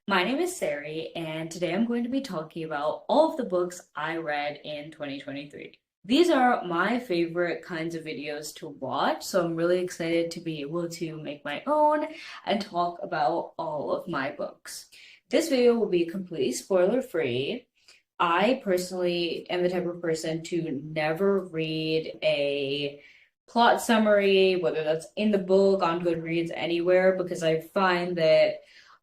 My name is Sari, and today I'm going to be talking about all of the books I read in 2023. These are my favorite kinds of videos to watch, so I'm really excited to be able to make my own and talk about all of my books. This video will be completely spoiler free. I personally am the type of person to never read a plot summary, whether that's in the book, on Goodreads, anywhere, because I find that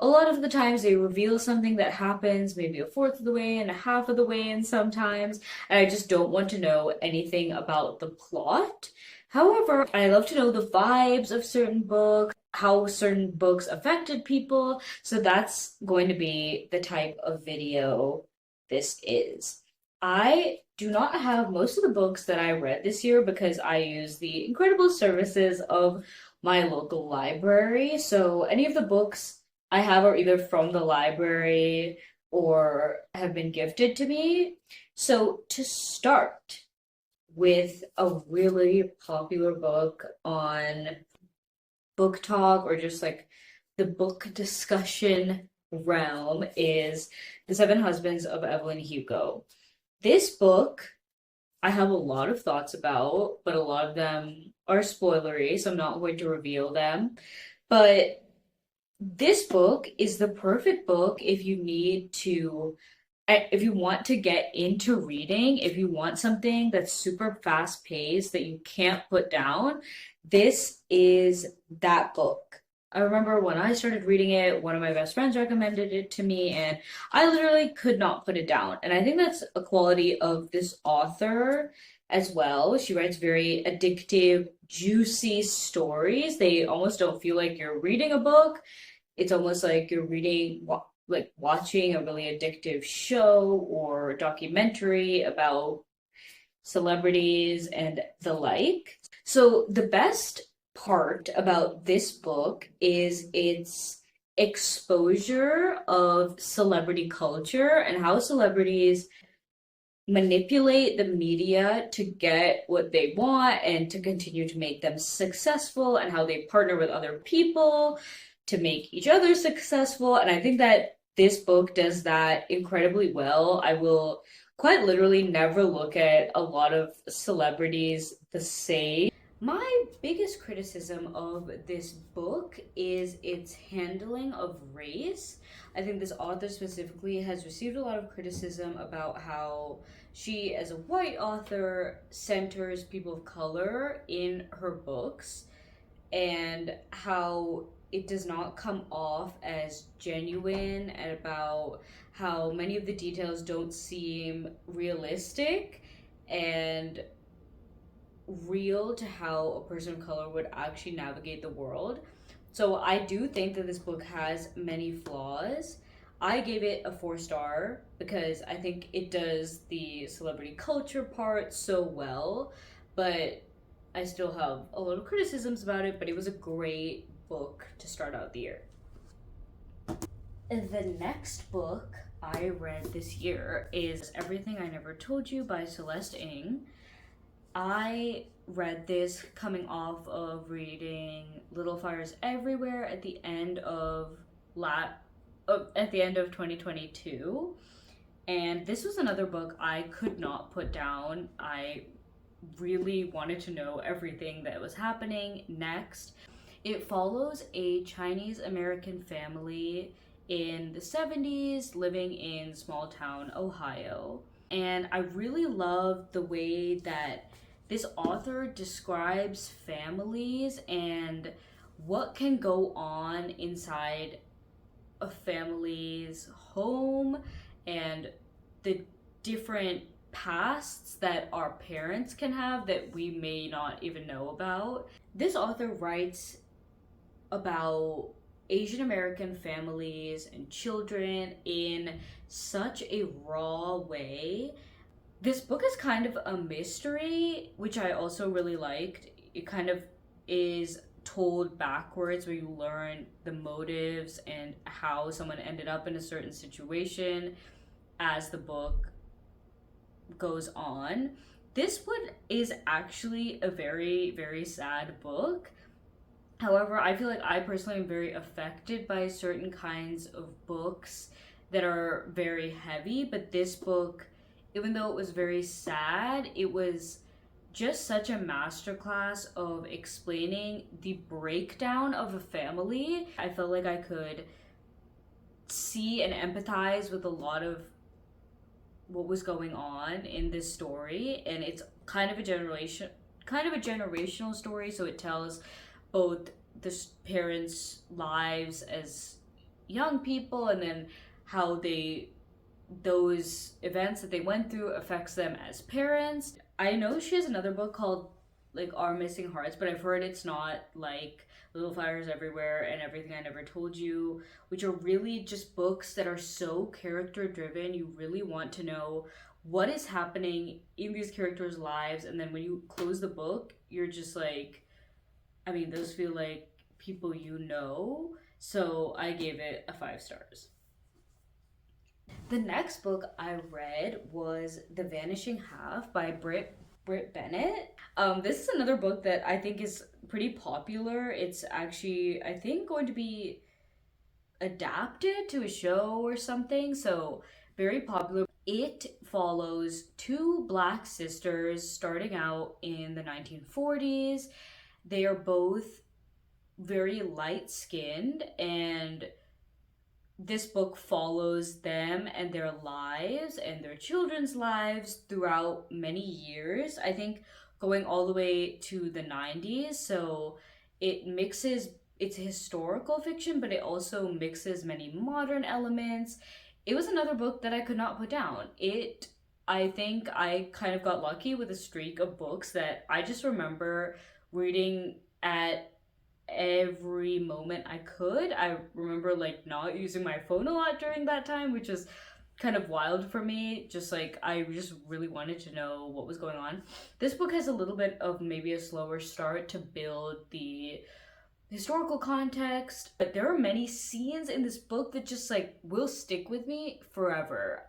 a lot of the times they reveal something that happens maybe a fourth of the way and a half of the way in sometimes, and I just don't want to know anything about the plot. However, I love to know the vibes of certain books, how certain books affected people, so that's going to be the type of video this is. I do not have most of the books that I read this year because I use the incredible services of my local library. So any of the books I have are either from the library or have been gifted to me. So to start with a really popular book on book talk or just like the book discussion realm is The Seven Husbands of Evelyn Hugo. This book I have a lot of thoughts about, but a lot of them are spoilery, so I'm not going to reveal them. But this book is the perfect book if you need to, if you want to get into reading, if you want something that's super fast paced that you can't put down, this is that book. I remember when I started reading it, one of my best friends recommended it to me, and I literally could not put it down. And I think that's a quality of this author as well. She writes very addictive, juicy stories. They almost don't feel like you're reading a book. It's almost like you're reading, like watching a really addictive show or documentary about celebrities and the like. So the best part about this book is its exposure of celebrity culture and how celebrities manipulate the media to get what they want and to continue to make them successful, and how they partner with other people to make each other successful. And I think that this book does that incredibly well. I will quite literally never look at a lot of celebrities the same. My biggest criticism of this book is its handling of race. I think this author specifically has received a lot of criticism about how she, as a white author, centers people of color in her books and how it does not come off as genuine, and about how many of the details don't seem realistic and real to how a person of color would actually navigate the world. So I do think that this book has many flaws. I gave it a 4 star because I think it does the celebrity culture part so well, but I still have a lot of criticisms about it, but it was a great book to start out the year. The next book I read this year is Everything I Never Told You by Celeste Ng. I read this coming off of reading Little Fires Everywhere at the end of at the end of 2022. And this was another book I could not put down. I really wanted to know everything that was happening next. It follows a Chinese American family in the 70s living in small town Ohio. And I really love the way that this author describes families and what can go on inside a family's home and the different pasts that our parents can have that we may not even know about. This author writes about Asian American families and children in such a raw way. This book is kind of a mystery, which I also really liked. It kind of is told backwards, where you learn the motives and how someone ended up in a certain situation as the book goes on. This one is actually a very, very sad book. However, I feel like I personally am very affected by certain kinds of books that are very heavy, but this book, even though it was very sad, it was just such a masterclass of explaining the breakdown of a family. I felt like I could see and empathize with a lot of what was going on in this story, and it's kind of a generational story, so it tells both the parents' lives as young people and then how those events that they went through affects them as parents. I know she has another book called like Our Missing Hearts, but I've heard it's not like Little Fires Everywhere and Everything I Never Told You, which are really just books that are so character driven. You really want to know what is happening in these characters' lives, and then when you close the book, you're just like, I mean, those feel like people you know. So I gave it a 5 stars. The next book I read was The Vanishing Half by Britt Bennett. This is another book that I think is pretty popular. It's actually, I think, going to be adapted to a show or something, so very popular. It follows two black sisters starting out in the 1940s. They are both very light skinned, and this book follows them and their lives and their children's lives throughout many years. I think going all the way to the 90s. So it mixes, it's historical fiction, but it also mixes many modern elements. It was another book that I could not put down. I think I kind of got lucky with a streak of books that I just remember reading at every moment I could. I remember like not using my phone a lot during that time, which is kind of wild for me. Just like I just really wanted to know what was going on. This book has a little bit of maybe a slower start to build the historical context, but there are many scenes in this book that just like will stick with me forever.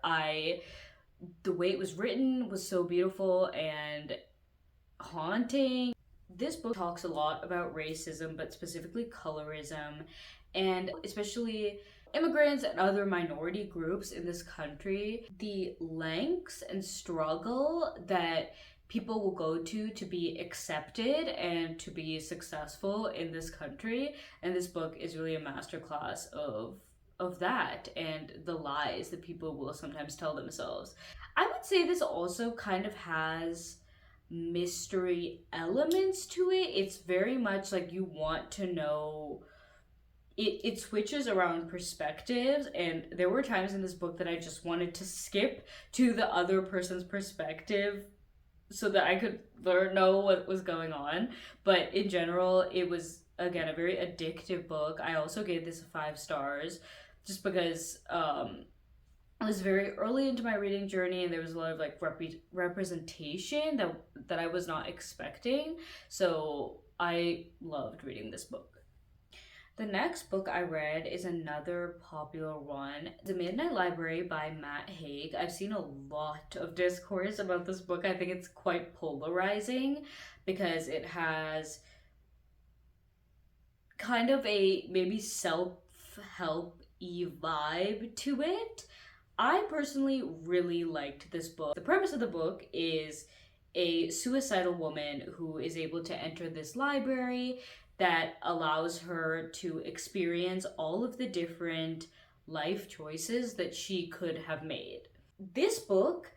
The way it was written was so beautiful and haunting. This book talks a lot about racism, but specifically colorism, and especially immigrants and other minority groups in this country. The lengths and struggle that people will go to be accepted and to be successful in this country. And this book is really a masterclass of that and the lies that people will sometimes tell themselves. I would say this also kind of has mystery elements to it. It's very much like you want to know. It switches around perspectives, and there were times in this book that I just wanted to skip to the other person's perspective so that I could know what was going on. But in general, it was again a very addictive book. I also gave this 5 stars just because I was very early into my reading journey, and there was a lot of like representation that I was not expecting. So I loved reading this book. The next book I read is another popular one, The Midnight Library by Matt Haig. I've seen a lot of discourse about this book. I think it's quite polarizing because it has kind of a maybe self-help-y vibe to it. I personally really liked this book. The premise of the book is a suicidal woman who is able to enter this library that allows her to experience all of the different life choices that she could have made. This book,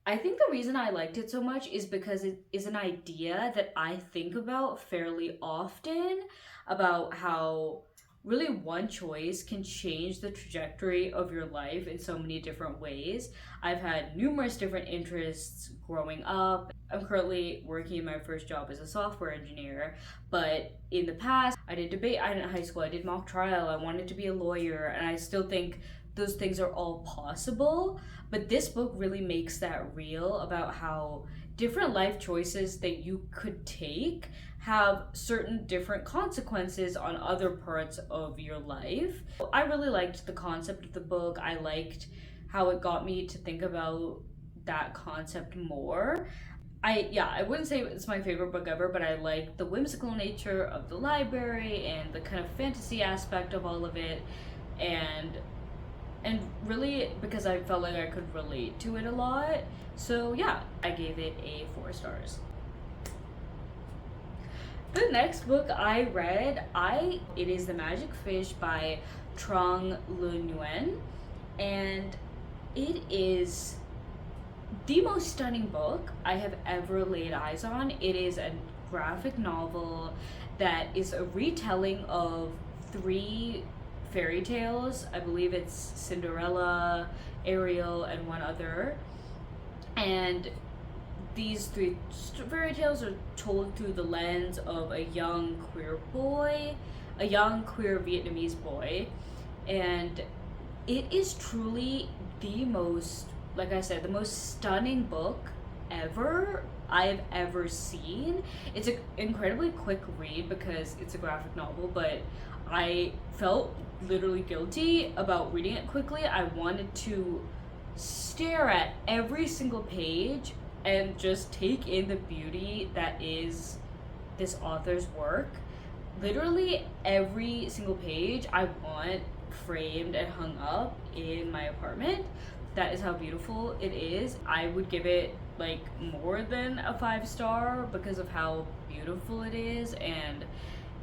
I think the reason I liked it so much is because it is an idea that I think about fairly often, about how really one choice can change the trajectory of your life in so many different ways. I've had numerous different interests growing up. I'm currently working in my first job as a software engineer, but in the past, I did high school, I did mock trial, I wanted to be a lawyer, and I still think those things are all possible. But this book really makes that real about how different life choices that you could take have certain different consequences on other parts of your life. I really liked the concept of the book. I liked how it got me to think about that concept more. I wouldn't say it's my favorite book ever, but I like the whimsical nature of the library and the kind of fantasy aspect of all of it, and really because I felt like I could relate to it a lot. So yeah, I gave it a 4 stars. The next book I read, I it is The Magic Fish by Trong Le Nguyen, and it is the most stunning book I have ever laid eyes on. It is a graphic novel that is a retelling of 3 fairy tales. I believe it's Cinderella, Ariel, and one other. And these 3 fairy tales are told through the lens of a young queer boy, a young queer Vietnamese boy. And it is truly the most, like I said, the most stunning book ever I've ever seen. It's an incredibly quick read because it's a graphic novel, but I felt literally guilty about reading it quickly. I wanted to stare at every single page and just take in the beauty that is this author's work. Literally every single page I want framed and hung up in my apartment. That is how beautiful it is. I would give it like more than a 5 star because of how beautiful it is, and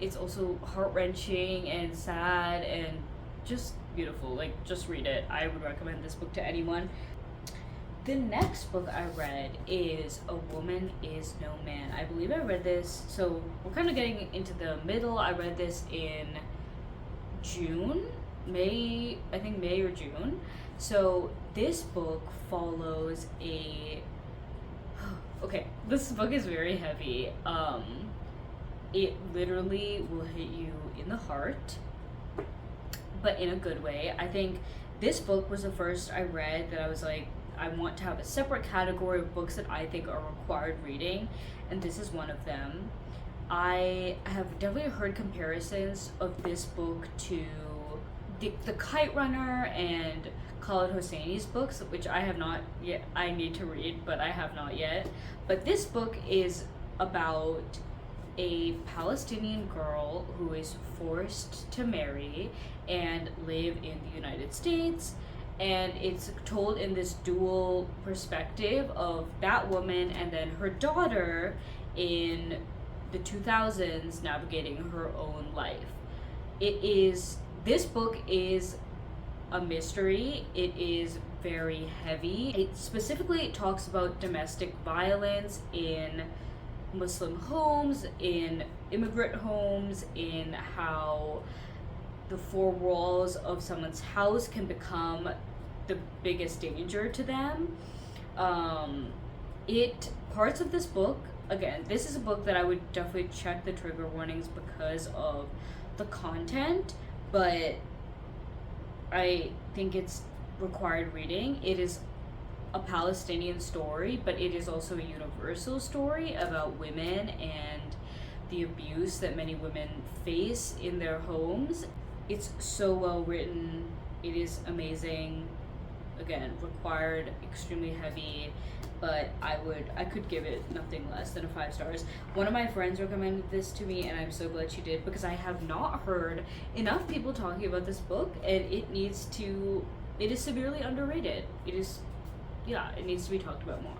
it's also heart-wrenching and sad and just beautiful. Like, just read it. I would recommend this book to anyone. The next book I read is A Woman Is No Man. I believe I read this, so we're kind of getting into the middle. I read this in June, May, I think May or June. So this book follows a okay, this book is very heavy. It literally will hit you in the heart, but in a good way. I think this book was the first I read that I was like, I want to have a separate category of books that I think are required reading, and this is one of them. I have definitely heard comparisons of this book to the Kite Runner and Khaled Hosseini's books, which I have not yet. I need to read, but I have not yet. But this book is about a Palestinian girl who is forced to marry and live in the United States, and it's told in this dual perspective of that woman and then her daughter in the 2000s navigating her own life. This book is a mystery. It is very heavy. It specifically talks about domestic violence in Muslim homes, in immigrant homes, in how the 4 walls of someone's house can become the biggest danger to them. Parts of this book, again, this is a book that I would definitely check the trigger warnings because of the content, but I think it's required reading. It is a Palestinian story, but it is also a universal story about women and the abuse that many women face in their homes. It's so well written. It is amazing. Again, required, extremely heavy, but I could give it nothing less than a 5 stars. One of my friends recommended this to me, and I'm so glad she did because I have not heard enough people talking about this book, and it is severely underrated. It needs to be talked about more.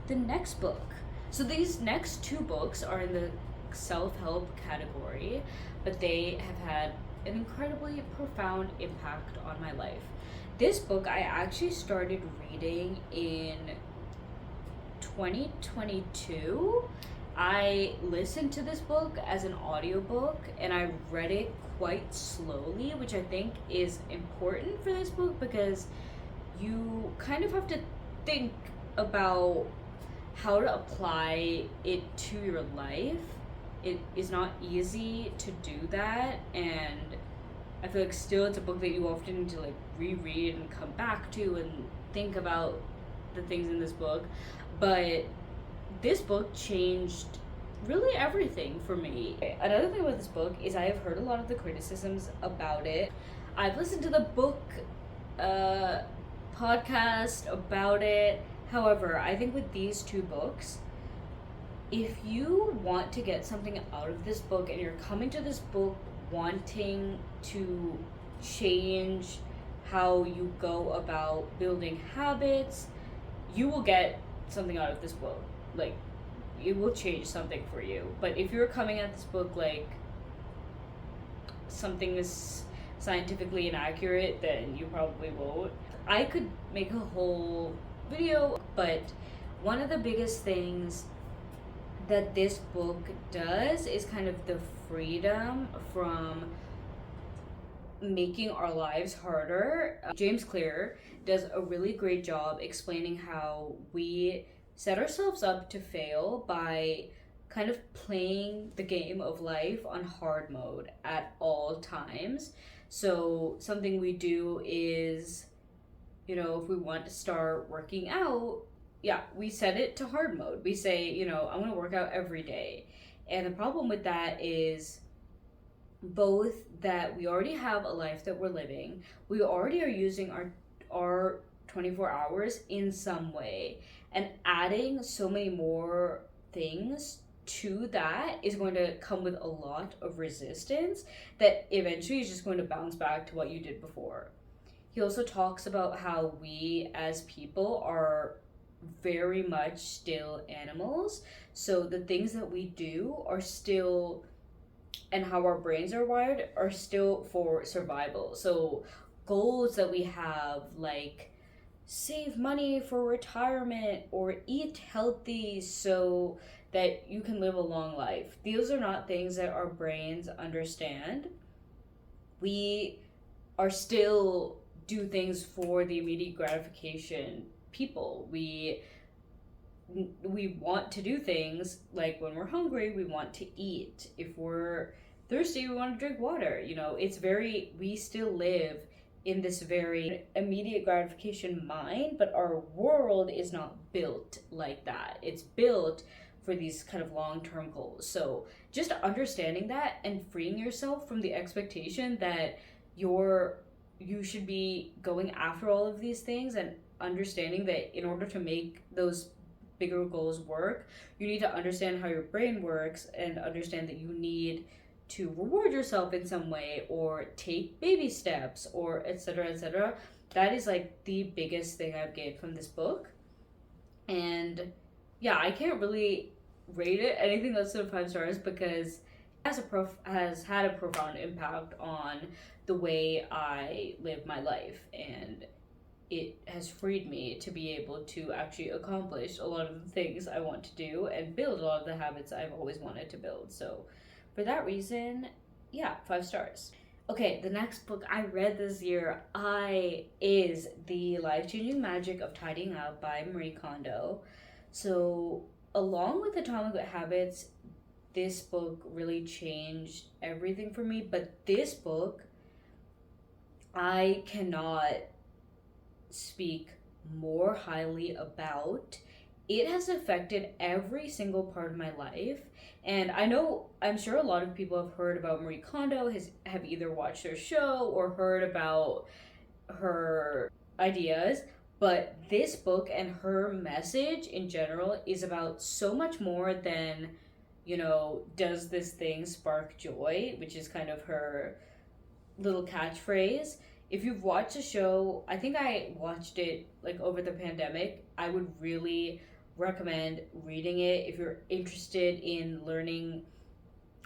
The next book. So these next 2 books are in the self-help category, but they have had an incredibly profound impact on my life. This book I actually started reading in 2022. I listened to this book as an audiobook and I read it quite slowly, which I think is important for this book because you kind of have to think about how to apply it to your life. It is not easy to do that, and I feel like still it's a book that you often need to like reread and come back to and think about the things in this book. But this book changed really everything for me. Another thing about this book is I have heard a lot of the criticisms about it. I've listened to the book podcast about it, However, I think with these two books, if you want to get something out of this book and you're coming to this book wanting to change how you go about building habits, you will get something out of this book. Like, it will change something for you. But if you're coming at this book like something is scientifically inaccurate, then you probably won't. I could make a whole video, but one of the biggest things that this book does is kind of the freedom from making our lives harder. James Clear does a really great job explaining how we set ourselves up to fail by kind of playing the game of life on hard mode at all times. So something we do is, if we want to start working out, yeah, we set it to hard mode. We say, I want to work out every day. And the problem with that is both that we already have a life that we're living, we already are using our 24 hours in some way, and adding so many more things to that is going to come with a lot of resistance that eventually is just going to bounce back to what you did before. He also talks about how we as people are very much still animals. So the things that we do are still, and how our brains are wired, are still for survival. So goals that we have, like save money for retirement or eat healthy so that you can live a long life, these are not things that our brains understand. We are still do things for the immediate gratification people. We want to do things like when we're hungry, we want to eat. If we're thirsty, we want to drink water. We still live in this very immediate gratification mind, but our world is not built like that. It's built for these kind of long-term goals. So just understanding that and freeing yourself from the expectation that you should be going after all of these things, and understanding that in order to make those bigger goals work, you need to understand how your brain works and understand that you need to reward yourself in some way or take baby steps or etc., etc. That is like the biggest thing I've gained from this book. And yeah, I can't really rate it anything less than 5 stars because it has had a profound impact on the way I live my life, and it has freed me to be able to actually accomplish a lot of the things I want to do and build a lot of the habits I've always wanted to build. So for that reason, yeah, 5 stars. Okay, the next book I read this year is The Life-Changing Magic of Tidying Up by Marie Kondo. So along with Atomic Habits, this book really changed everything for me. But this book, I cannot speak more highly about. It has affected every single part of my life. And I'm sure a lot of people have heard about Marie Kondo, have either watched her show or heard about her ideas. But this book and her message in general is about so much more than, does this thing spark joy, which is kind of her little catchphrase. If you've watched the show, I think I watched it like over the pandemic, I would really recommend reading it if you're interested in learning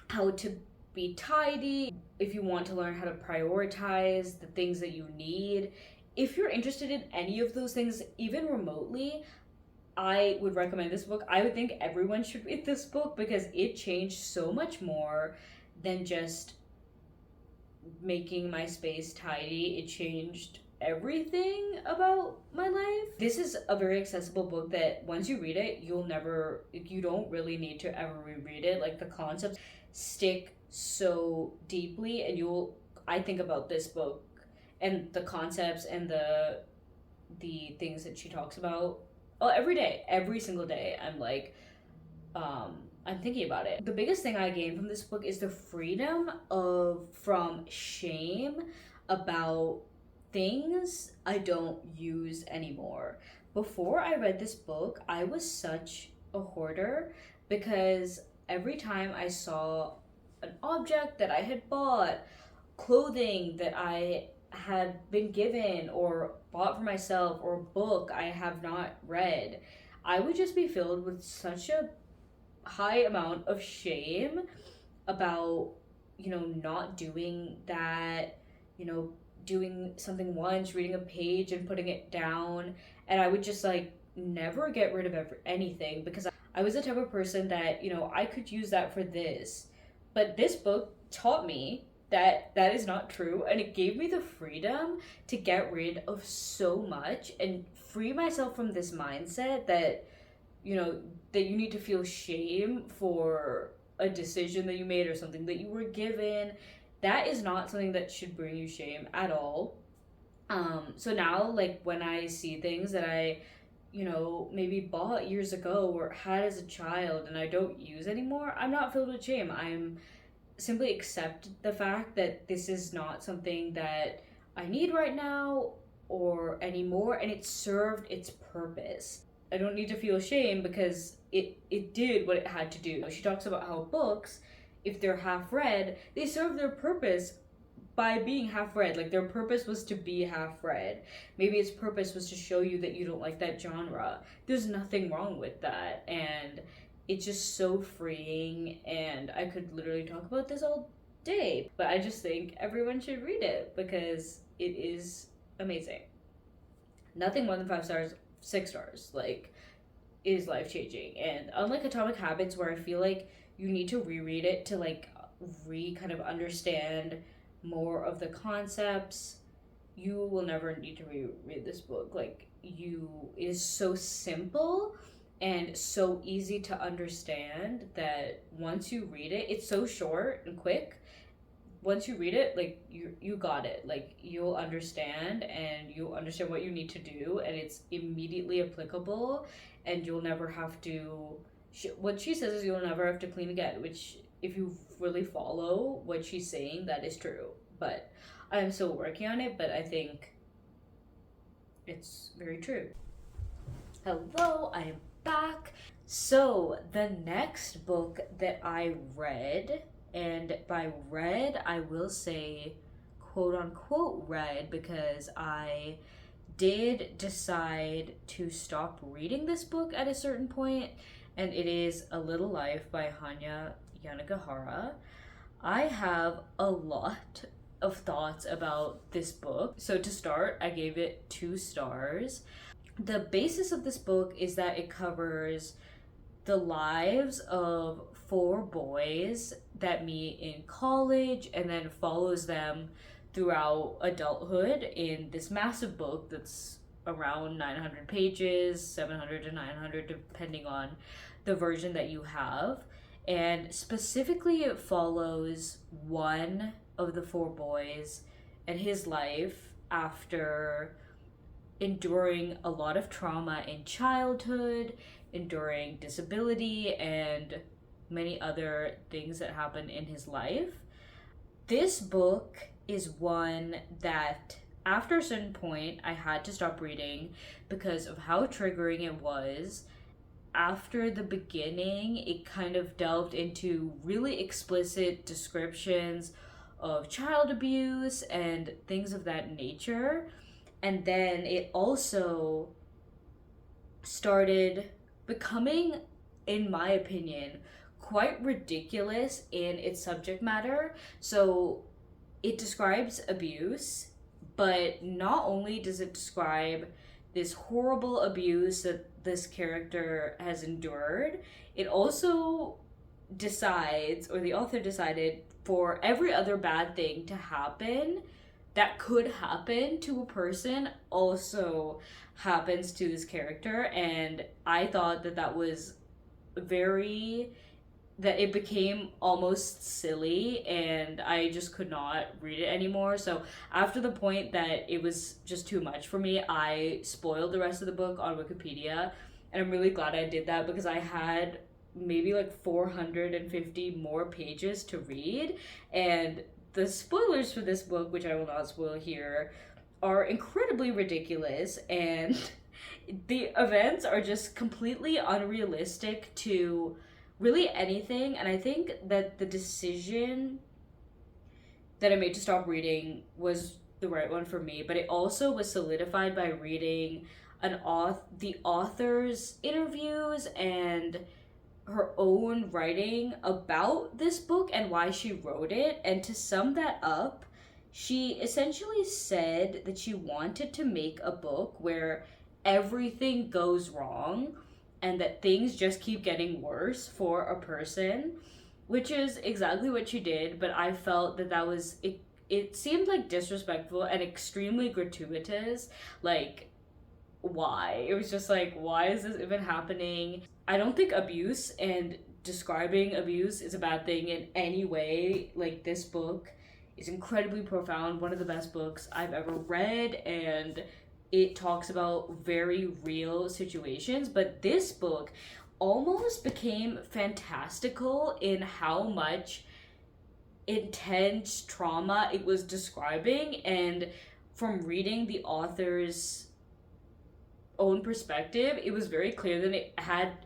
how to be tidy, if you want to learn how to prioritize the things that you need. If you're interested in any of those things, even remotely, I would recommend this book. I would think everyone should read this book because it changed so much more than just making my space tidy. It changed everything about my life. This is a very accessible book that once you read it, you don't really need to ever reread it. Like, the concepts stick so deeply, and I think about this book and the concepts and the things that she talks about every day, every single day. I'm like, I'm thinking about it. The biggest thing I gained from this book is the freedom from shame about things I don't use anymore. Before I read this book, I was such a hoarder because every time I saw an object that I had bought, clothing that I had been given or bought for myself, or a book I have not read, I would just be filled with such a high amount of shame about, not doing that, you know, doing something once, reading a page and putting it down. And I would just like never get rid of anything because I was the type of person that, I could use that for this. But this book taught me that that is not true, and it gave me the freedom to get rid of so much and free myself from this mindset that, that you need to feel shame for a decision that you made or something that you were given. That is not something that should bring you shame at all. So now, like, when I see things that I, maybe bought years ago or had as a child and I don't use anymore, I'm not filled with shame. I'm simply accept the fact that this is not something that I need right now or anymore, and it served its purpose. I don't need to feel shame because it did what it had to do. She talks about how books, if they're half read, they serve their purpose by being half read. Like, their purpose was to be half read. Maybe its purpose was to show you that you don't like that genre. There's nothing wrong with that. And it's just so freeing. And I could literally talk about this all day. But I just think everyone should read it because it is amazing. Nothing more than 5 stars, 6 stars. Like, is life changing. And unlike Atomic Habits, where I feel like you need to reread it to like kind of understand more of the concepts, you will never need to reread this book. Like, it is so simple and so easy to understand that once you read it, it's so short and quick. Once you read it, like, you got it. Like, you'll understand, and you'll understand what you need to do, and it's immediately applicable, and you'll never have to what she says is you'll never have to clean again, which, if you really follow what she's saying, that is true. But I'm still working on it, but I think it's very true. Hello, I am back. So, the next book that I read, and by read, I will say quote unquote read, because I did decide to stop reading this book at a certain point, and it is A Little Life by Hanya Yanagihara. I have a lot of thoughts about this book. So to start, I gave it 2 stars. The basis of this book is that it covers the lives of 4 boys that meet in college and then follows them throughout adulthood in this massive book that's around 900 pages, 700 to 900, depending on the version that you have. And specifically, it follows one of the 4 boys and his life after enduring a lot of trauma in childhood, enduring disability, and many other things that happen in his life. This book is one that, after a certain point, I had to stop reading because of how triggering it was. After the beginning, it kind of delved into really explicit descriptions of child abuse and things of that nature. And then it also started becoming, in my opinion, quite ridiculous in its subject matter. So it describes abuse, but not only does it describe this horrible abuse that this character has endured, it also decides, or the author decided, for every other bad thing to happen that could happen to a person also happens to this character. And I thought that that was that it became almost silly, and I just could not read it anymore. So after the point that it was just too much for me, I spoiled the rest of the book on Wikipedia, and I'm really glad I did that because I had maybe like 450 more pages to read, and the spoilers for this book, which I will not spoil here, are incredibly ridiculous, and The events are just completely unrealistic to really anything, and I think that the decision that I made to stop reading was the right one for me, but it also was solidified by reading the author's interviews and her own writing about this book and why she wrote it. And to sum that up, she essentially said that she wanted to make a book where everything goes wrong and that things just keep getting worse for a person, which is exactly what she did. But I felt that that was it. It seemed like disrespectful and extremely gratuitous. Like, why? It was just like, why is this even happening? I don't think abuse and describing abuse is a bad thing in any way. Like, this book is incredibly profound, one of the best books I've ever read, and it talks about very real situations. But this book almost became fantastical in how much intense trauma it was describing. And from reading the author's own perspective, it was very clear that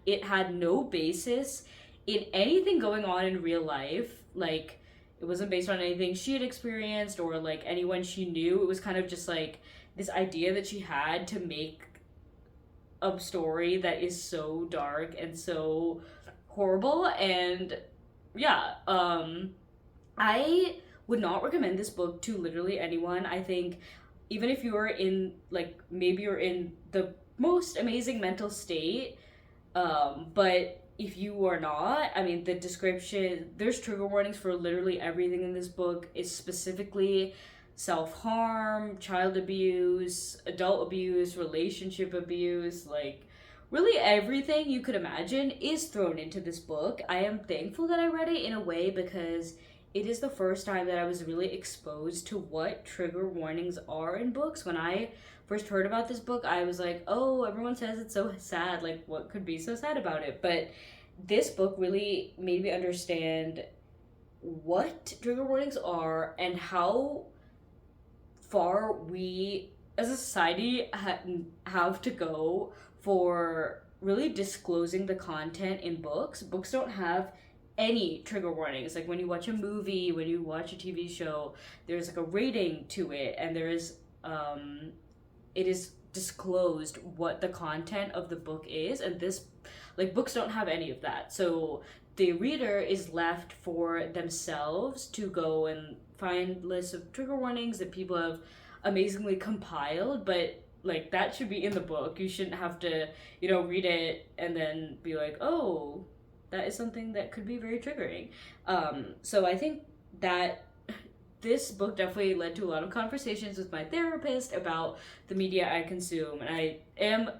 it had no basis in anything going on in real life. Like, it wasn't based on anything she had experienced or like anyone she knew. It was kind of just like this idea that she had to make a story that is so dark and so horrible. And yeah, I would not recommend this book to literally anyone. I think even if you're in, like, maybe you're in the most amazing mental state, but if you are not, I mean, the description, there's trigger warnings for literally everything in this book. Is specifically self-harm, child abuse, adult abuse, relationship abuse, like really everything you could imagine is thrown into this book. I am thankful that I read it in a way because it is the first time that I was really exposed to what trigger warnings are in books. When I first heard about this book, I was like, oh, everyone says it's so sad. Like, what could be so sad about it? But this book really made me understand what trigger warnings are and how far we as a society have to go for really disclosing the content in books. Books don't have any trigger warnings. Like, when you watch a movie, when you watch a TV show, there's like a rating to it, and there is it is disclosed what the content of the book is. And this, like, books don't have any of that. So the reader is left for themselves to go and find lists of trigger warnings that people have amazingly compiled. But like, that should be in the book. You shouldn't have to, read it and then be like, oh, that is something that could be very triggering. So I think that this book definitely led to a lot of conversations with my therapist about the media I consume. And I am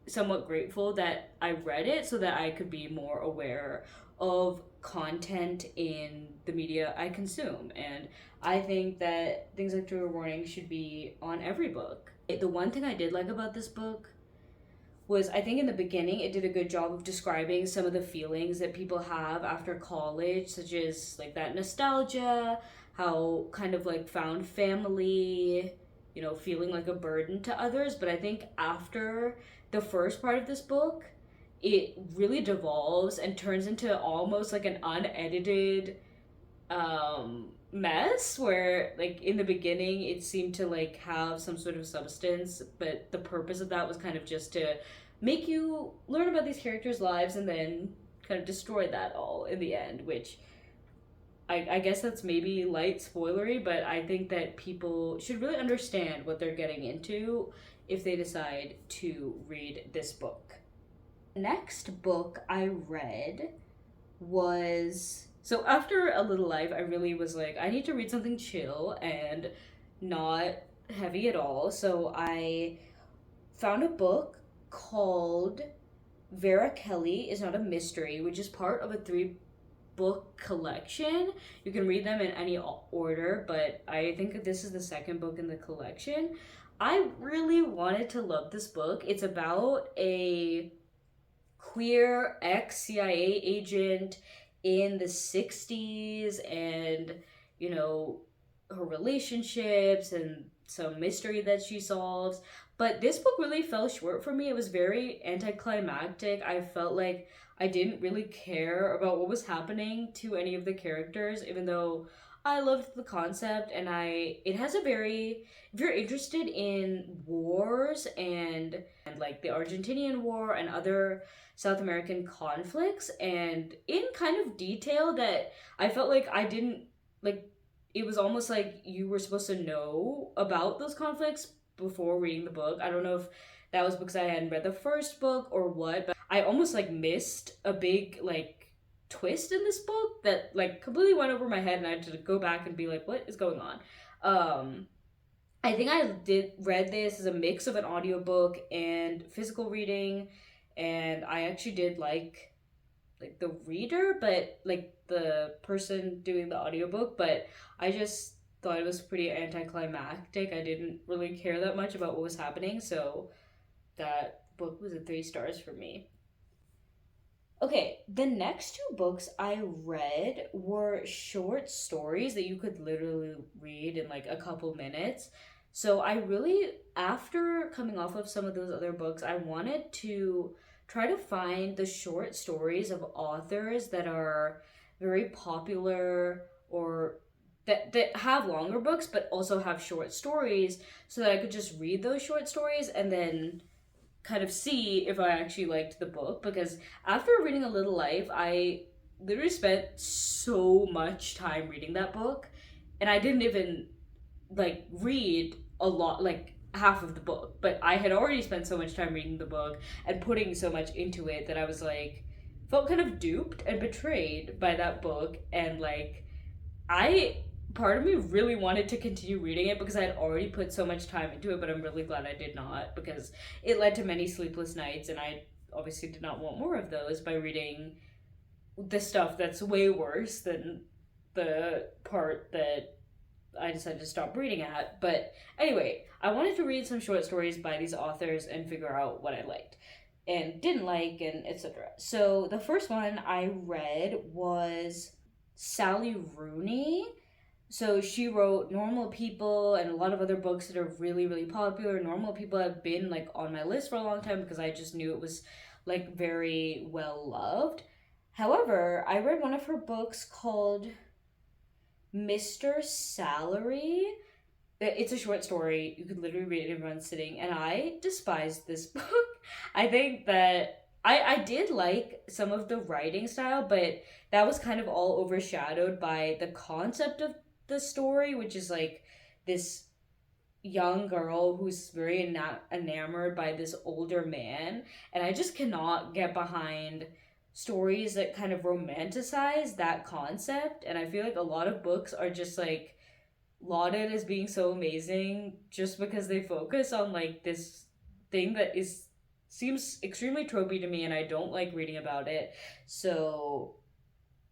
somewhat grateful that I read it so that I could be more aware of content in the media I consume. And I think that things like trigger warning should be on every book. The one thing I did like about this book was, I think in the beginning it did a good job of describing some of the feelings that people have after college, such as like that nostalgia, how kind of like found family, feeling like a burden to others. But I think after the first part of this book, it really devolves and turns into almost like an unedited mess, where like in the beginning it seemed to like have some sort of substance, but the purpose of that was kind of just to make you learn about these characters' lives and then kind of destroy that all in the end, which I guess that's maybe light spoilery, but I think that people should really understand what they're getting into if they decide to read this book. Next book I read was, so after A Little Life, I really was like, I need to read something chill and not heavy at all. So I found a book called Vera Kelly Is Not a Mystery, which is part of a 3-book collection. You can read them in any order, but I think this is the second book in the collection. I really wanted to love this book. It's about a queer ex-CIA agent in the 60s and, her relationships and some mystery that she solves. But this book really fell short for me. It was very anticlimactic. I felt like I didn't really care about what was happening to any of the characters, even though I loved the concept. And it has a very, if you're interested in wars and like the Argentinian War and other South American conflicts, and in kind of detail that I felt like I didn't like, it was almost like you were supposed to know about those conflicts before reading the book. I don't know if that was because I hadn't read the first book or what, but I almost like missed a big like twist in this book that like completely went over my head, and I had to go back and be like, what is going on? I think I did read this as a mix of an audiobook and physical reading, and I actually did like the reader, but like the person doing the audiobook, but I just thought it was pretty anticlimactic. I didn't really care that much about what was happening, so that book was a 3 stars for me. Okay, the next 2 books I read were short stories that you could literally read in like a couple minutes. So I really, after coming off of some of those other books, I wanted to try to find the short stories of authors that are very popular, or that have longer books but also have short stories, so that I could just read those short stories and then kind of see if I actually liked the book. Because after reading A Little Life, I literally spent so much time reading that book, and I didn't even like read a lot, like half of the book, but I had already spent so much time reading the book and putting so much into it that I was like, felt kind of duped and betrayed by that book. And like, I, part of me really wanted to continue reading it because I had already put so much time into it, but I'm really glad I did not, because it led to many sleepless nights, and I obviously did not want more of those by reading the stuff that's way worse than the part that I decided to stop reading at. But anyway, I wanted to read some short stories by these authors and figure out what I liked and didn't like, and etc. So the first one I read was Sally Rooney. So she wrote Normal People and a lot of other books that are really, really popular. Normal People have been like on my list for a long time because I just knew it was like very well loved. However, I read one of her books called Mr. Salary. It's a short story. You could literally read it in one sitting, and I despised this book. I think that I did like some of the writing style, but that was kind of all overshadowed by the concept of the story, which is like this young girl who's very enamored by this older man, and I just cannot get behind stories that kind of romanticize that concept. And I feel like a lot of books are just like lauded as being so amazing just because they focus on like this thing that is seems extremely tropey to me, and I don't like reading about it. So,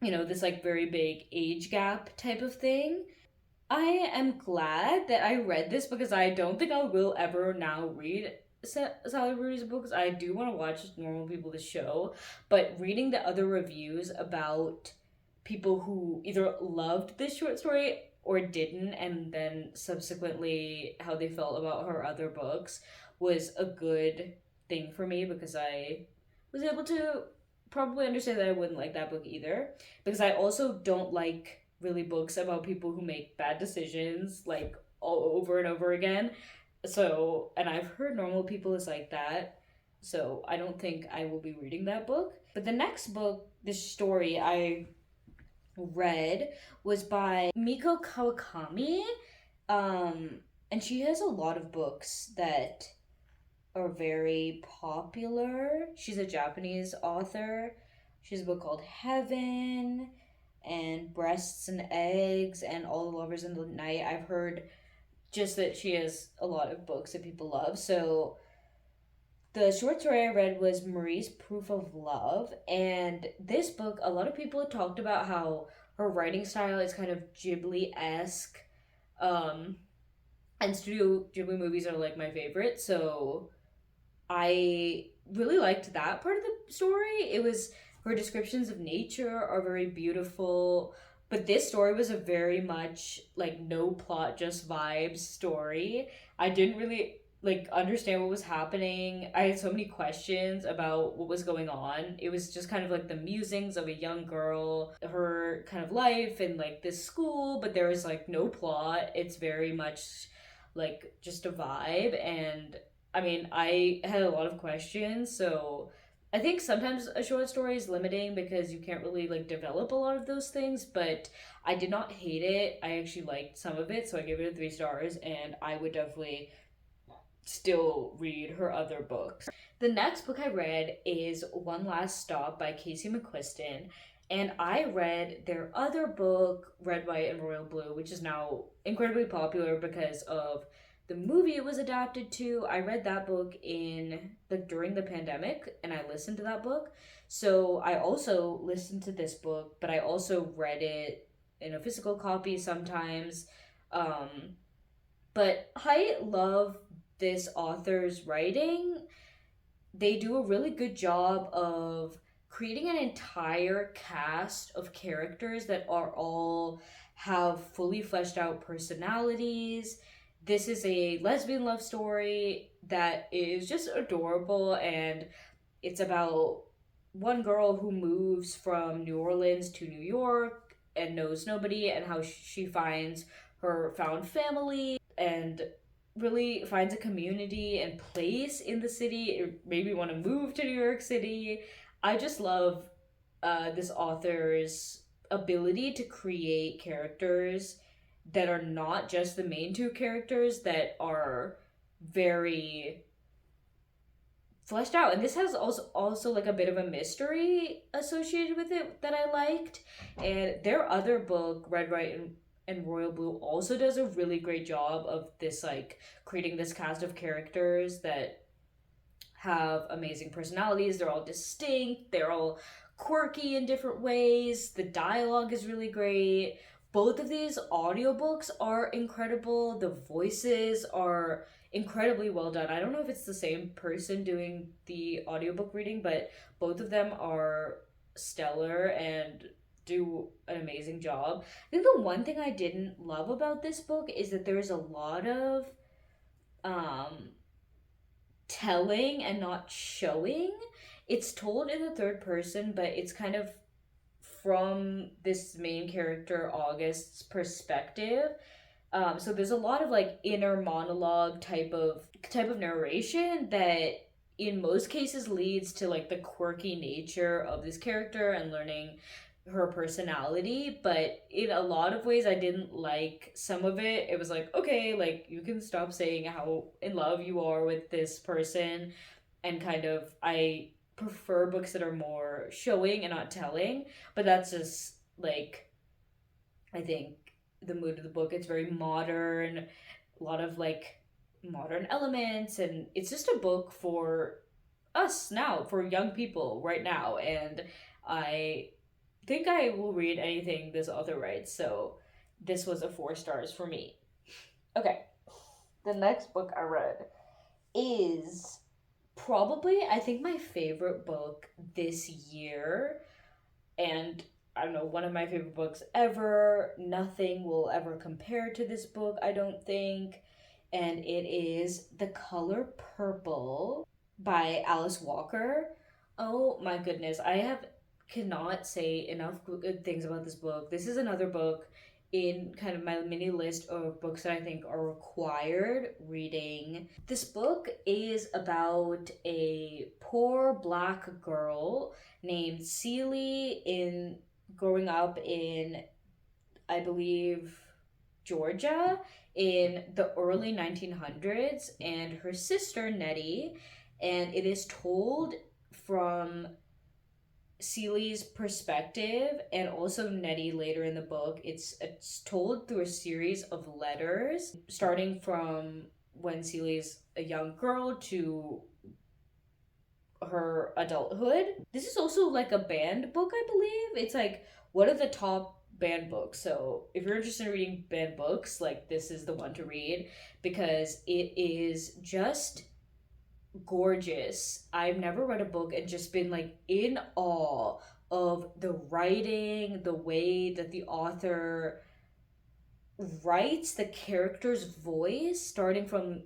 this like very big age gap type of thing. I am glad that I read this because I don't think I will ever now read Sally Rooney's books. I do want to watch Normal People, the show, but reading the other reviews about people who either loved this short story or didn't, and then subsequently how they felt about her other books, was a good thing for me, because I was able to probably understand that I wouldn't like that book either, because I also don't like really books about people who make bad decisions like all over and over again. So, and I've heard Normal People is like that. So, I don't think I will be reading that book. But the next book, this story I read, was by Miko Kawakami. And she has a lot of books that are very popular. She's a Japanese author. She has a book called Heaven and Breasts and Eggs and All the Lovers in the Night. I've heard just that she has a lot of books that people love. So the short story I read was Marie's Proof of Love. And this book, a lot of people have talked about how her writing style is kind of Ghibli-esque. And Studio Ghibli movies are like my favorite. So I really liked that part of the story. It was, her descriptions of nature are very beautiful. But this story was a very much like no plot, just vibes story. I didn't really like understand what was happening. I had so many questions about what was going on. It was just kind of like the musings of a young girl, her kind of life and like this school, but there was like no plot. It's very much like just a vibe. And I mean, I had a lot of questions, so I think sometimes a short story is limiting because you can't really like develop a lot of those things, but I did not hate it. I actually liked some of it, so I gave it a 3 stars, and I would definitely still read her other books. The next book I read is One Last Stop by Casey McQuiston, and I read their other book, Red, White, and Royal Blue, which is now incredibly popular because of the movie it was adapted to. I read that book in like during the pandemic, and I listened to that book. So I also listened to this book, but I also read it in a physical copy sometimes. Um, but I love this author's writing. They do a really good job of creating an entire cast of characters that are all have fully fleshed out personalities. This is a lesbian love story that is just adorable, and it's about one girl who moves from New Orleans to New York and knows nobody, and how she finds her found family and really finds a community and place in the city. It made me want to move to New York City. I just love this author's ability to create characters that are not just the main two characters, that are very fleshed out. And this has also like a bit of a mystery associated with it that I liked. And their other book, Red, White, and Royal Blue, also does a really great job of this like creating this cast of characters that have amazing personalities. They're all distinct, they're all quirky in different ways. The dialogue is really great. Both of these audiobooks are incredible. The voices are incredibly well done. I don't know if it's the same person doing the audiobook reading, but both of them are stellar and do an amazing job. I think the one thing I didn't love about this book is that there's a lot of um telling and not showing. It's told in the third person, but it's kind of from this main character August's perspective. So there's a lot of like inner monologue type of narration that in most cases leads to like the quirky nature of this character and learning her personality. But in a lot of ways I didn't like some of it. It was like, okay, like you can stop saying how in love you are with this person, and kind of I prefer books that are more showing and not telling. But that's just like, I think, the mood of the book. It's very modern, a lot of like modern elements, and it's just a book for us now, for young people right now. And I think I will read anything this author writes, so this was a 4 stars for me. Okay, the next book I read is probably, I think, my favorite book this year, and I don't know, one of my favorite books ever. Nothing will ever compare to this book, I don't think. And it is The Color Purple by Alice Walker. Oh my goodness, I have cannot say enough good things about this book. This is another book in kind of my mini list of books that I think are required reading. This book is about a poor black girl named Celie in growing up in, I believe, Georgia in the early 1900s, and her sister Nettie, and it is told from Celie's perspective and also Nettie later in the book. It's told through a series of letters, starting from when Celie's a young girl to her adulthood. This is also like a banned book, I believe. It's like one of the top banned books. So if you're interested in reading banned books, like this is the one to read because it is just gorgeous. I've never read a book and just been like in awe of the writing, the way that the author writes the character's voice, starting from,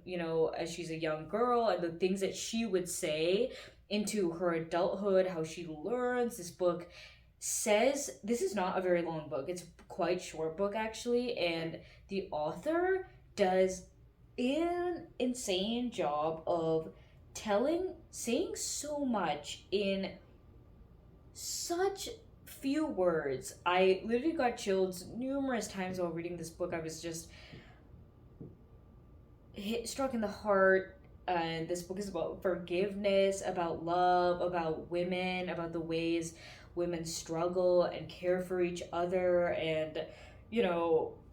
as she's a young girl and the things that she would say into her adulthood, how she learns. This book says this is not a very long book, it's quite short book actually, and the author does an insane job of saying so much in such few words. I literally got chills numerous times while reading this book. I was just struck in the heart. And this book is about forgiveness, about love, about women, about the ways women struggle and care for each other. And,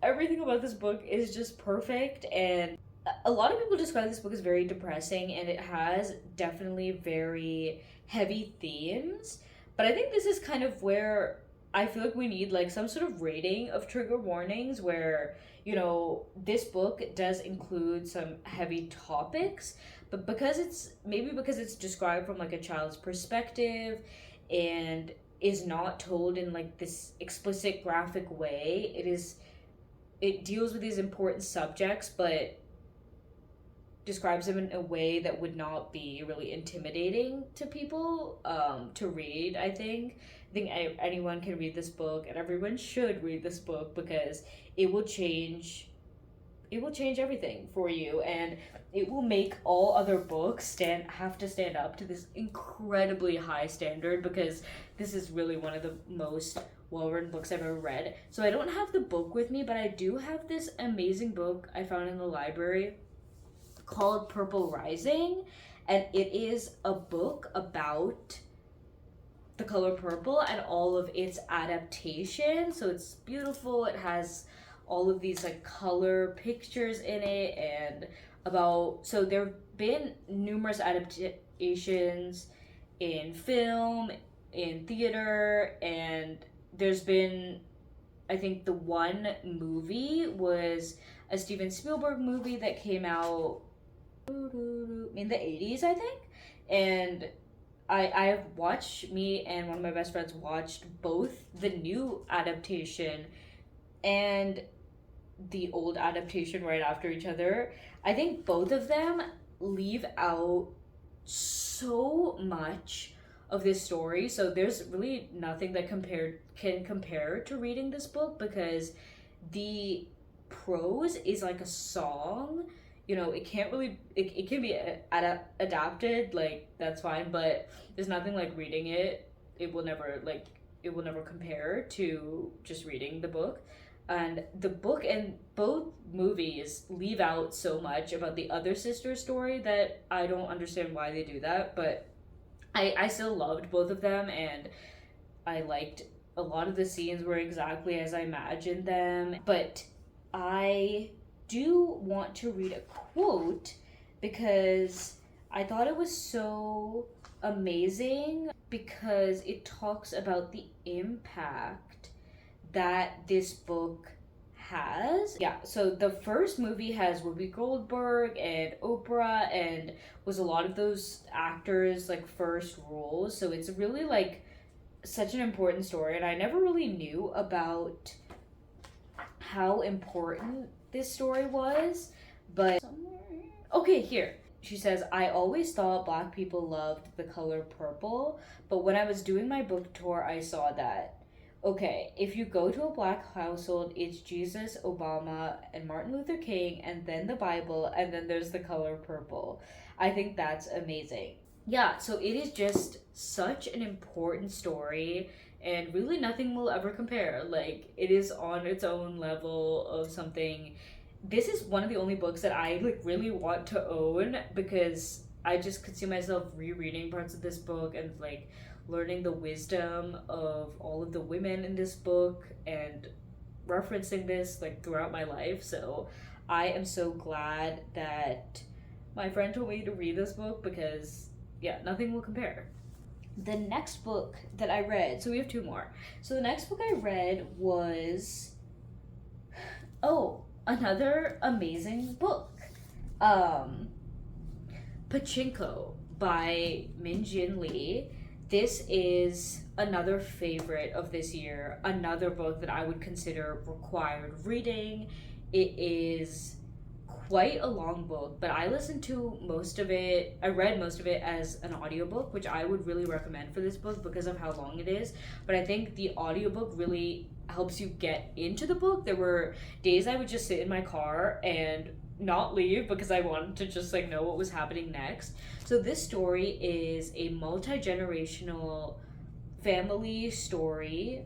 everything about this book is just perfect. And a lot of people describe this book as very depressing, and it has definitely very heavy themes. But I think this is kind of where I feel like we need like some sort of rating of trigger warnings where, this book does include some heavy topics, but because it's described from like a child's perspective and is not told in like this explicit graphic way, it deals with these important subjects, but describes them in a way that would not be really intimidating to people to read. I think anyone can read this book, and everyone should read this book because it will change everything for you, and it will make all other books have to stand up to this incredibly high standard, because this is really one of the most well-written books I've ever read. So I don't have the book with me, but I do have this amazing book I found in the library called Purple Rising, and it is a book about the color purple and all of its adaptations. So it's beautiful. It has all of these like color pictures in it, and so there have been numerous adaptations in film, in theater, and there's been, I think the one movie was a Steven Spielberg movie that came out in the 80s, I think. And me and one of my best friends watched both the new adaptation and the old adaptation right after each other. I think both of them leave out so much of this story. So there's really nothing that can compare to reading this book, because the prose is like a song. It can't really it can be adapted, like that's fine, but there's nothing like reading it. It will never compare to just reading the book. And the book and both movies leave out so much about the other sister story that I don't understand why they do that, but I still loved both of them, and I liked a lot of the scenes were exactly as I imagined them. But I do want to read a quote because I thought it was so amazing, because it talks about the impact that this book has. Yeah, so the first movie has Whoopi Goldberg and Oprah, and was a lot of those actors like first roles. So it's really like such an important story, and I never really knew about how important this story was. But okay, here she says, I always thought Black people loved the color purple, but when I was doing my book tour, I saw that. Okay, if you go to a Black household, it's Jesus, Obama, and Martin Luther King, and then the Bible, and then there's the color purple. I think that's amazing. Yeah, so it is just such an important story, and really nothing will ever compare. Like, it is on its own level of something. This is one of the only books that I like really want to own, because I just could see myself rereading parts of this book and like learning the wisdom of all of the women in this book and referencing this like throughout my life. So I am so glad that my friend told me to read this book, because yeah, nothing will compare. The next book that I read, so we have two more. So the next book I read was, another amazing book. Pachinko by Min Jin Lee. This is another favorite of this year, another book that I would consider required reading. It is quite a long book, but I listened to most of it, I read most of it as an audiobook, which I would really recommend for this book because of how long it is. But I think the audiobook really helps you get into the book. There were days I would just sit in my car and not leave because I wanted to just like know what was happening next. So this story is a multi-generational family story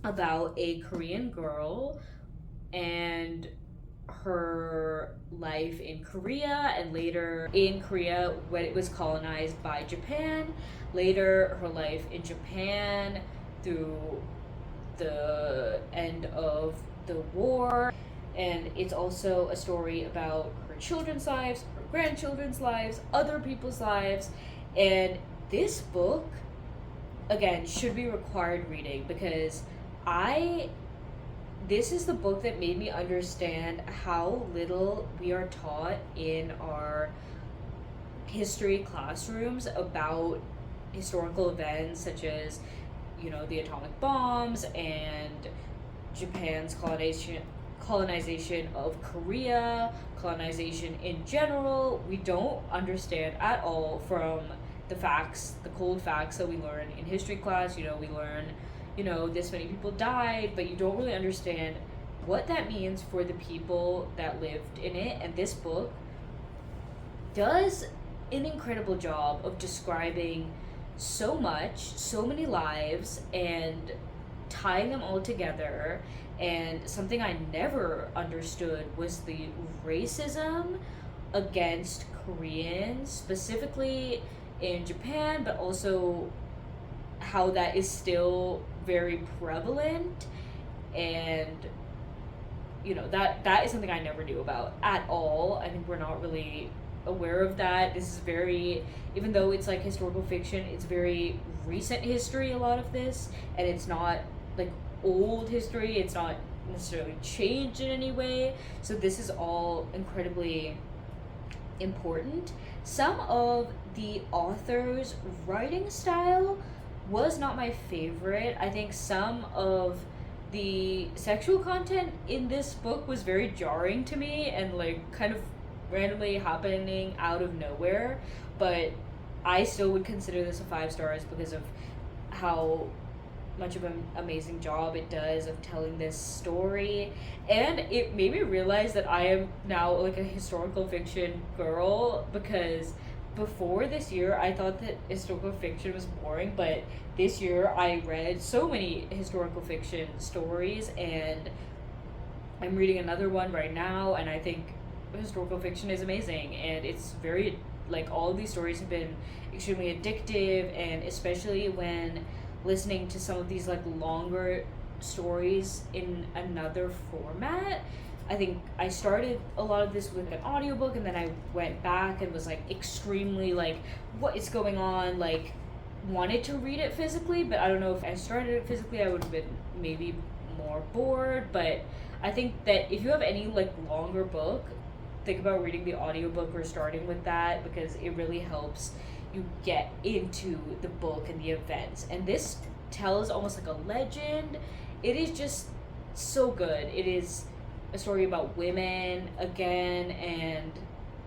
about a Korean girl and her life in Korea, and later in Korea when it was colonized by Japan, later her life in Japan through the end of the war. And it's also a story about her children's lives, her grandchildren's lives, other people's lives. And this book, again, should be required reading because I this is the book that made me understand how little we are taught in our history classrooms about historical events such as, the atomic bombs and Japan's colonization of Korea, colonization in general. We don't understand at all from the facts, the cold facts that we learn in history class. We learn, this many people died, but you don't really understand what that means for the people that lived in it. And this book does an incredible job of describing so much, so many lives, and tying them all together. And something I never understood was the racism against Koreans, specifically in Japan, but also how that is still very prevalent. And that is something I never knew about at all. I think we're not really aware of that. This is very, even though it's like historical fiction, it's very recent history, a lot of this, and it's not like old history. It's not necessarily changed in any way. So this is all incredibly important. Some of the author's writing style was not my favorite. I think some of the sexual content in this book was very jarring to me and like kind of randomly happening out of nowhere, but I still would consider this a 5 stars because of how much of an amazing job it does of telling this story. And it made me realize that I am now like a historical fiction girl, because before this year I thought that historical fiction was boring, but this year I read so many historical fiction stories, and I'm reading another one right now, and I think historical fiction is amazing, and it's very, like, all of these stories have been extremely addictive, and especially when listening to some of these like longer stories in another format. I think I started a lot of this with an audiobook, and then I went back and was like extremely like, what is going on, like wanted to read it physically, but I don't know if I started it physically I would have been maybe more bored. But I think that if you have any like longer book, think about reading the audiobook or starting with that, because it really helps you get into the book and the events. And this tells almost like a legend. It is just so good. It is a story about women again, and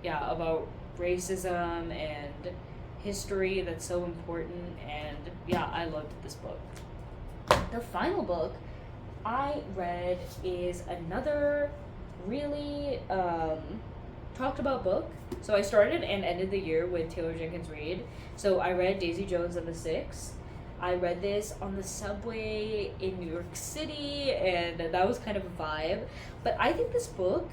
yeah, about racism and history that's so important. And yeah, I loved this book. The final book I read is another really talked about book. So I started and ended the year with Taylor Jenkins Reid. So I read Daisy Jones and the Six. I read this on the subway in New York City, and that was kind of a vibe. But I think this book,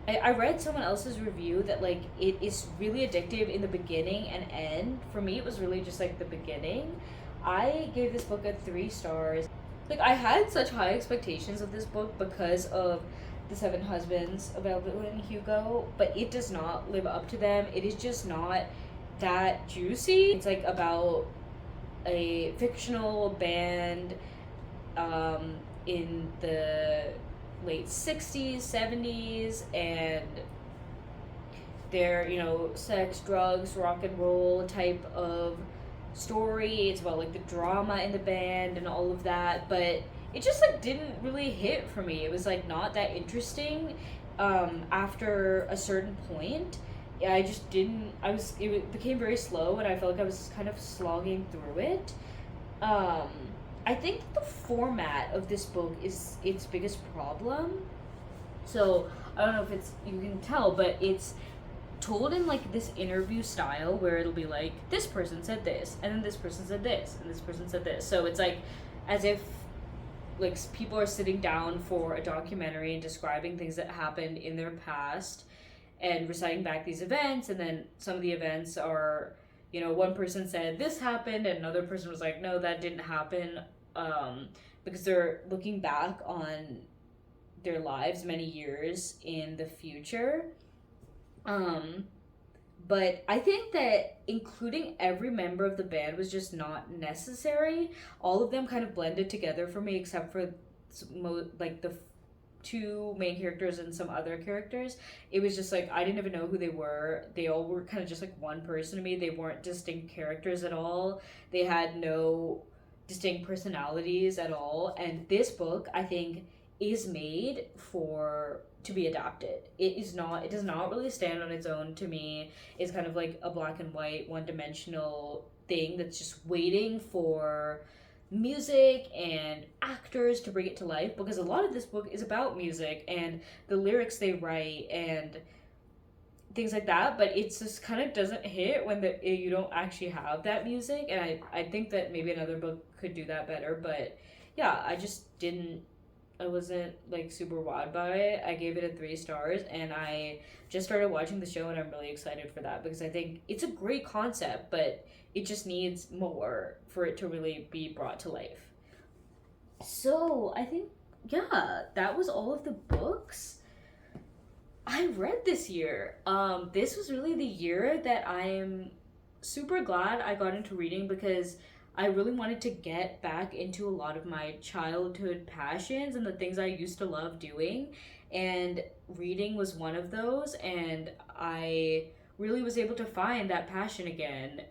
I read someone else's review that like it is really addictive in the beginning and end. For me, it was really just like the beginning. I gave this book a 3 stars. Like, I had such high expectations of this book because of The Seven Husbands available in Hugo, but it does not live up to them. It is just not that juicy. It's like about a fictional band in the late 60s, 70s, and they're, sex, drugs, rock and roll type of story, it's about like the drama in the band and all of that, but it just like didn't really hit for me. It was like not that interesting after a certain point. Yeah, I just didn't. Became very slow, and I felt like I was kind of slogging through it. Um, I think the format of this book is its biggest problem. So I don't know if it's you can tell, but it's told in like this interview style where it'll be like this person said this, and then this person said this, and this person said this. So it's like as if like people are sitting down for a documentary and describing things that happened in their past and reciting back these events, and then some of the events are, one person said this happened and another person was like, no, that didn't happen, because they're looking back on their lives many years in the future. um but I think that including every member of the band was just not necessary. All of them kind of blended together for me, except for like the two main characters and some other characters. It was just like I didn't even know who they were. They all were kind of just like one person to me. They weren't distinct characters at all. They had no distinct personalities at all. And this book, I think, is made for to be adapted. It is not. It does not really stand on its own to me. It's kind of like a black and white, one dimensional thing that's just waiting for music and actors to bring it to life, because a lot of this book is about music and the lyrics they write and things like that, but it just kind of doesn't hit when you don't actually have that music. And I think that maybe another book could do that better, but yeah, I wasn't like super wowed by it. I gave it a 3 stars, and I just started watching the show, and I'm really excited for that because I think it's a great concept, but it just needs more for it to really be brought to life. So I think, yeah, that was all of the books I read this year. This was really the year that I am super glad I got into reading, because I really wanted to get back into a lot of my childhood passions and the things I used to love doing. And reading was one of those. And I really was able to find that passion again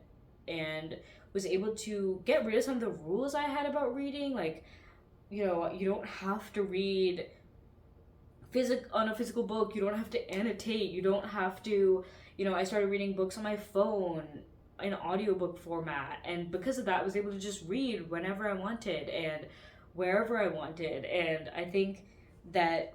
and was able to get rid of some of the rules I had about reading. Like, you don't have to read on a physical book. You don't have to annotate. You don't have to, I started reading books on my phone in audiobook format, and because of that I was able to just read whenever I wanted and wherever I wanted. And I think that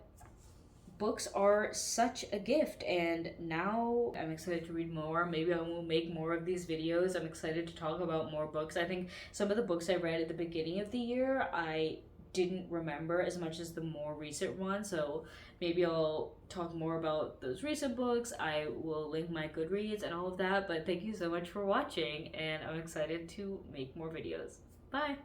books are such a gift, and now I'm excited to read more. Maybe I will make more of these videos. I'm excited to talk about more books. I think some of the books I read at the beginning of the year I didn't remember as much as the more recent ones, so maybe I'll talk more about those recent books. I will link my Goodreads and all of that, but thank you so much for watching, and I'm excited to make more videos. Bye!